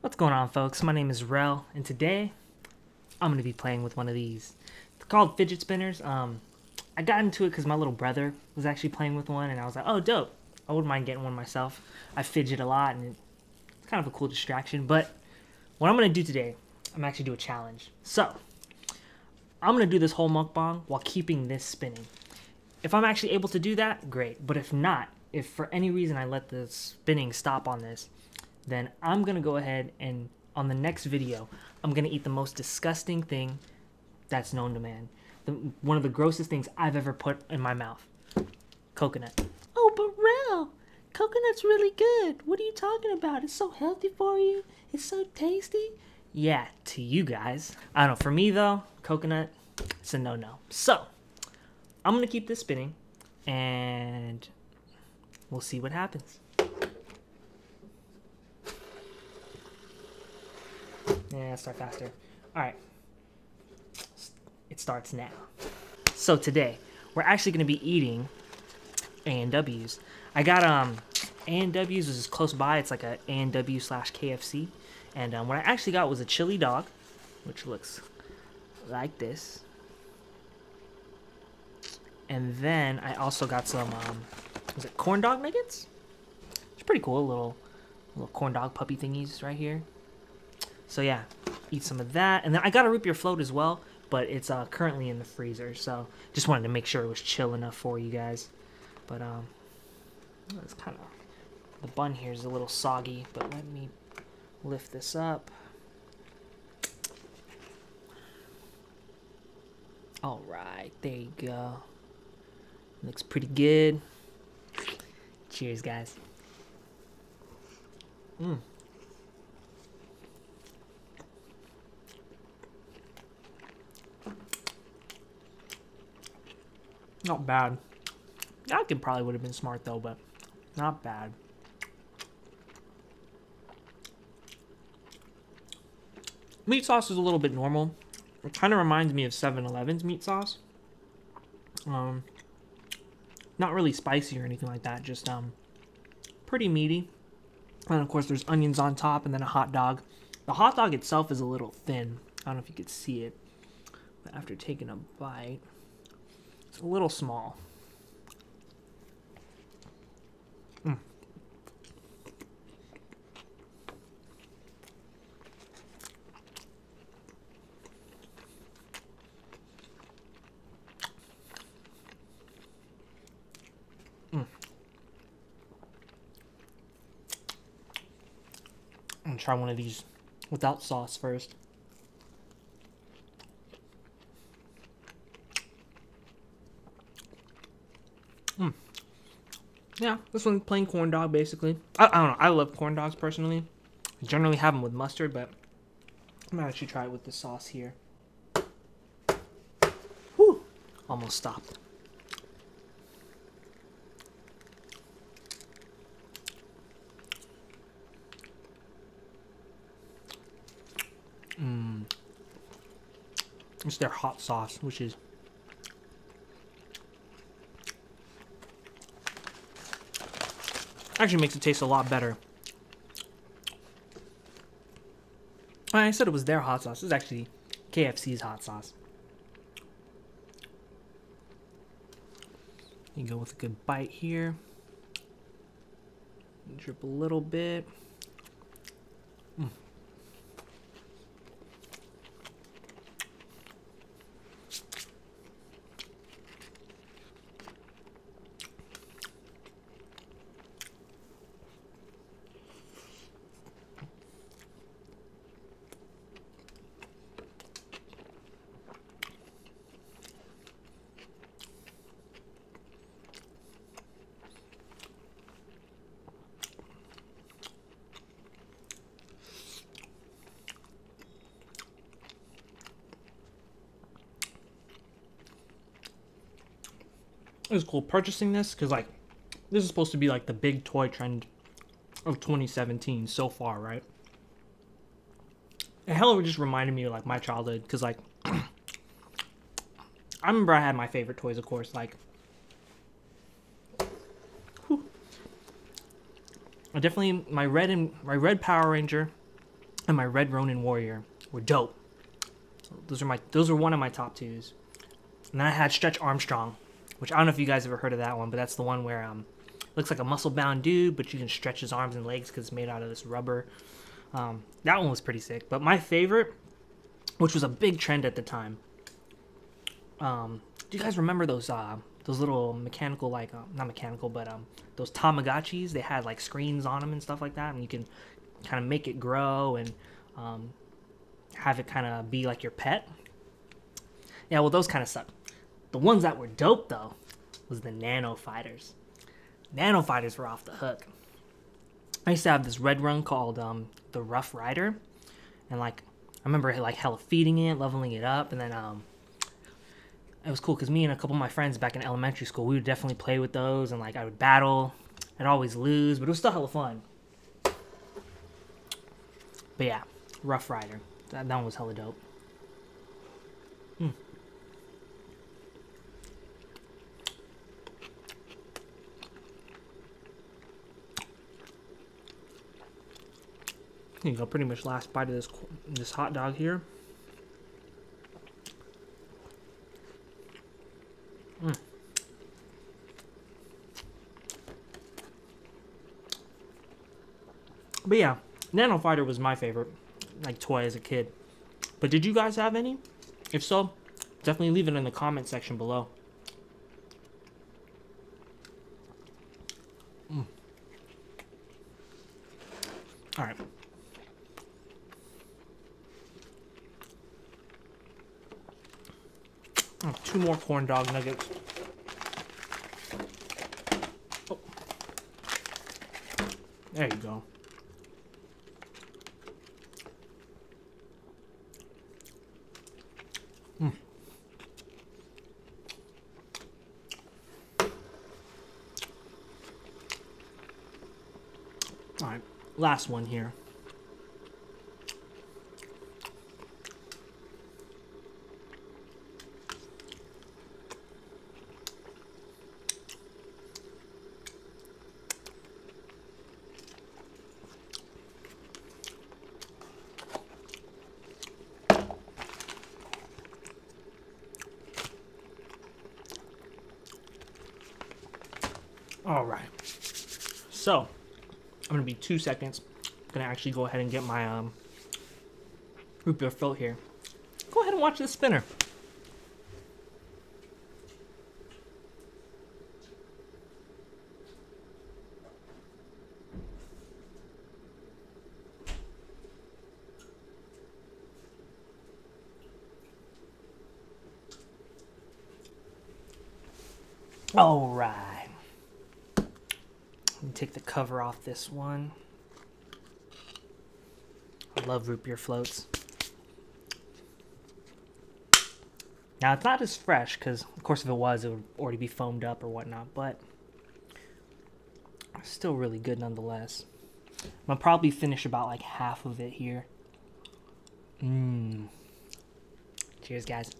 What's going on, folks? My name is Rel, and today I'm going to be playing with one of these. They're called fidget spinners. I got into it because my little brother was actually playing with one, and I was like, oh, dope. I wouldn't mind getting one myself. I fidget a lot, and it's kind of a cool distraction. But what I'm going to do today, I'm actually do a challenge. So, I'm going to do this whole mukbang while keeping this spinning. If I'm actually able to do that, great. But if not, if for any reason I let the spinning stop on this, then I'm going to go ahead and on the next video, I'm going to eat the most disgusting thing that's known to man. One of the grossest things I've ever put in my mouth. Coconut. Oh, but Rel, coconut's really good. What are you talking about? It's so healthy for you. It's so tasty. Yeah, to you guys. I don't know. For me, though, coconut, it's a no-no. So, I'm going to keep this spinning, and we'll see what happens. Yeah, start faster. Alright. It starts now. So today, we're actually going to be eating A&W's. I got A&W's is close by. It's like a A&W / KFC. And what I actually got was a chili dog, which looks like this. And then I also got some, was it corn dog nuggets? It's pretty cool, little corn dog puppy thingies right here. So yeah, eat some of that. And then I got a root beer float as well, but it's currently in the freezer. So just wanted to make sure it was chill enough for you guys. But it's kind of, the bun here is a little soggy, but let me lift this up. All right, there you go. Looks pretty good. Cheers, guys. Not bad. I could probably would have been smart though, but not bad. Meat sauce is a little bit normal. It kind of reminds me of 7-Eleven's meat sauce. Not really spicy or anything like that, just pretty meaty. And of course there's onions on top and then a hot dog. The hot dog itself is a little thin. I don't know if you could see it, but after taking a bite, it's a little small. I'm gonna try one of these without sauce first. Yeah, this one's plain corn dog, basically. I don't know. I love corn dogs, personally. I generally have them with mustard, but I'm gonna actually try it with the sauce here. Whew! Almost stopped. It's their hot sauce, which is actually makes it taste a lot better. I said it was their hot sauce. It's actually KFC's hot sauce. You go with a good bite here. Drip a little bit. It was cool purchasing this because, like, this is supposed to be like the big toy trend of 2017 so far, right? And hell, it just reminded me of like my childhood because, like, I remember I had my favorite toys, of course, like, I definitely my red Power Ranger and my Red Ronin Warrior were dope. Those are one of my top twos. And then I had Stretch Armstrong, which I don't know if you guys ever heard of that one, but that's the one where looks like a muscle-bound dude, but you can stretch his arms and legs because it's made out of this rubber. That one was pretty sick. But my favorite, which was a big trend at the time, do you guys remember those little mechanical, like not mechanical, but those Tamagotchis? They had like screens on them and stuff like that, and you can kind of make it grow and have it kind of be like your pet. Yeah, well, those kind of suck. The ones that were dope though was the Nano Fighters. Nano Fighters were off the hook. I used to have this red run called the Rough Rider, and like I remember like hella feeding it, leveling it up, and then it was cool because me and a couple of my friends back in elementary school, we would definitely play with those, and like I would battle. I'd always lose, but it was still hella fun. But yeah, Rough Rider. That one was hella dope. Here you go, pretty much last bite of this hot dog here. But yeah, Nano Fighter was my favorite, like, toy as a kid. But did you guys have any? If so, definitely leave it in the comment section below. Alright. Oh, 2 more corn dog nuggets. Oh. There you go. Alright, last one here. Alright, so I'm gonna be 2 seconds. I'm gonna actually go ahead and get my root beer float here. Go ahead and watch this spinner. Alright. Let me take the cover off this one. I love root beer floats. Now, it's not as fresh, because, of course, if it was, it would already be foamed up or whatnot, but it's still really good nonetheless. I'll probably finish about, like, half of it here. Cheers, guys.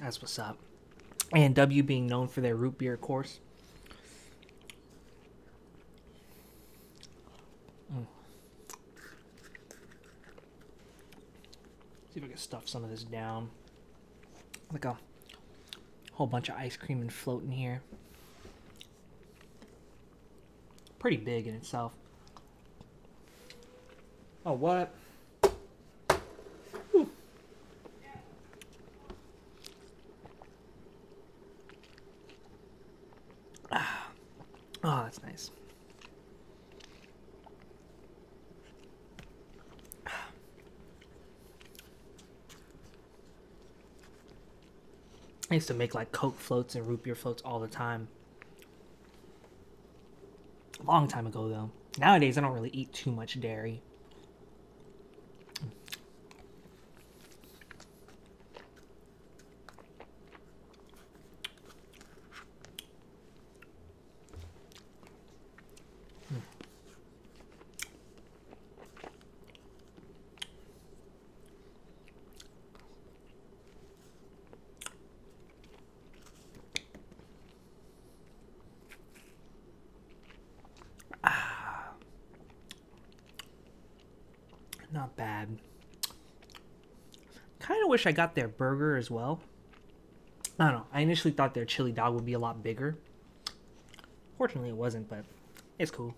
That's what's up. A&W being known for their root beer, of course. See if I can stuff some of this down. Like a whole bunch of ice cream and float in here. Pretty big in itself. Oh, what? Oh, that's nice. I used to make like Coke floats and root beer floats all the time. A long time ago, though. Nowadays, I don't really eat too much dairy. not bad. Kind of wish I got their burger as well. I don't know. I initially thought their chili dog would be a lot bigger. Fortunately, it wasn't, but it's cool.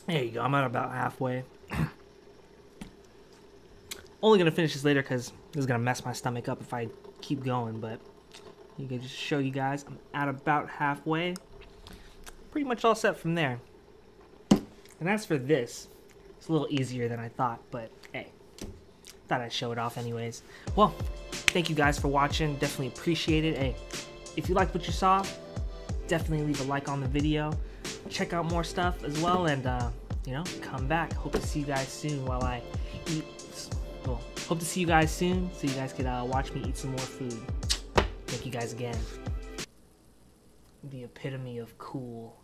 There you go. I'm at about halfway. Only gonna finish this later because this is gonna mess my stomach up if I keep going. But you can just show you guys I'm at about halfway. Pretty much all set from there. And as for this, it's a little easier than I thought. But hey, thought I'd show it off anyways. Well, thank you guys for watching. Definitely appreciate it. Hey, if you liked what you saw, definitely leave a like on the video. Check out more stuff as well, and you know, come back. Hope to see you guys soon while I eat. Well, hope to see you guys soon so you guys can watch me eat some more food. Thank you guys again. The epitome of cool.